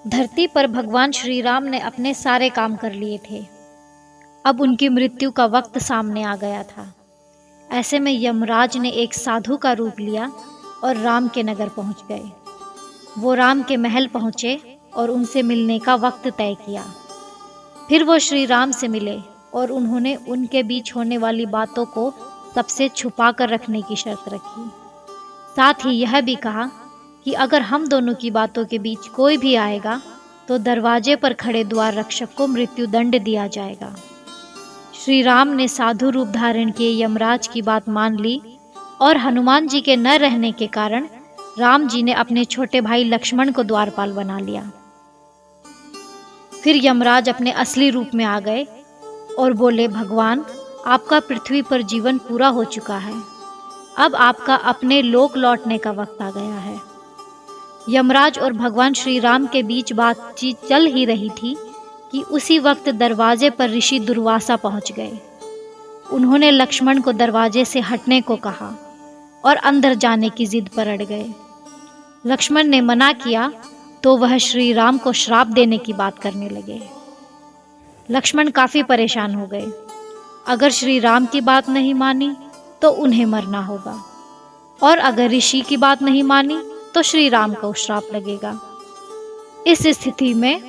धरती पर भगवान श्री राम ने अपने सारे काम कर लिए थे। अब उनकी मृत्यु का वक्त सामने आ गया था। ऐसे में यमराज ने एक साधु का रूप लिया और राम के नगर पहुंच गए। वो राम के महल पहुंचे और उनसे मिलने का वक्त तय किया। फिर वो श्री राम से मिले और उन्होंने उनके बीच होने वाली बातों को सबसे छुपा कर रखने की शर्त रखी। साथ ही यह भी कहा कि अगर हम दोनों की बातों के बीच कोई भी आएगा तो दरवाजे पर खड़े द्वार रक्षक को मृत्यु दंड दिया जाएगा। श्री राम ने साधु रूप धारण किए यमराज की बात मान ली और हनुमान जी के न रहने के कारण राम जी ने अपने छोटे भाई लक्ष्मण को द्वारपाल बना लिया। फिर यमराज अपने असली रूप में आ गए और बोले, भगवान, आपका पृथ्वी पर जीवन पूरा हो चुका है। अब आपका अपने लोक लौटने का वक्त आ गया है। यमराज और भगवान श्री राम के बीच बातचीत चल ही रही थी कि उसी वक्त दरवाजे पर ऋषि दुर्वासा पहुंच गए। उन्होंने लक्ष्मण को दरवाजे से हटने को कहा और अंदर जाने की जिद पर अड़ गए। लक्ष्मण ने मना किया तो वह श्री राम को श्राप देने की बात करने लगे। लक्ष्मण काफी परेशान हो गए। अगर श्री राम की बात नहीं मानी तो उन्हें मरना होगा और अगर ऋषि की बात नहीं मानी तो श्री राम को श्राप लगेगा। इस स्थिति में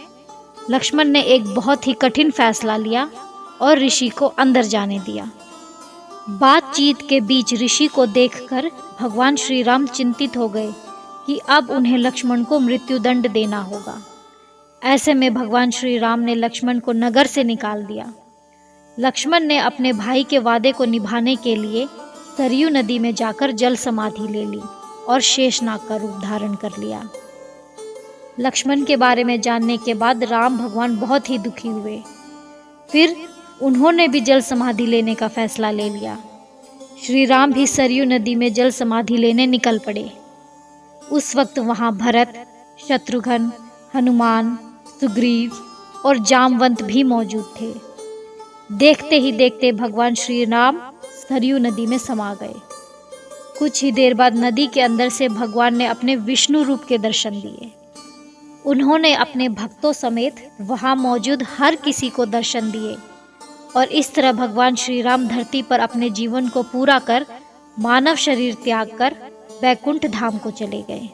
लक्ष्मण ने एक बहुत ही कठिन फैसला लिया और ऋषि को अंदर जाने दिया। बातचीत के बीच ऋषि को देखकर भगवान श्री राम चिंतित हो गए कि अब उन्हें लक्ष्मण को मृत्यु दंड देना होगा। ऐसे में भगवान श्री राम ने लक्ष्मण को नगर से निकाल दिया। लक्ष्मण ने अपने भाई के वादे को निभाने के लिए सरयू नदी में जाकर जल समाधि ले ली और शेषनाग का रूप धारण कर लिया। लक्ष्मण के बारे में जानने के बाद राम भगवान बहुत ही दुखी हुए। फिर उन्होंने भी जल समाधि लेने का फैसला ले लिया। श्री राम भी सरयू नदी में जल समाधि लेने निकल पड़े। उस वक्त वहां भरत, शत्रुघ्न, हनुमान, सुग्रीव और जामवंत भी मौजूद थे। देखते ही देखते भगवान श्री राम सरयू नदी में समा गए। कुछ ही देर बाद नदी के अंदर से भगवान ने अपने विष्णु रूप के दर्शन दिए। उन्होंने अपने भक्तों समेत वहां मौजूद हर किसी को दर्शन दिए और इस तरह भगवान श्री राम धरती पर अपने जीवन को पूरा कर मानव शरीर त्याग कर वैकुंठ धाम को चले गए।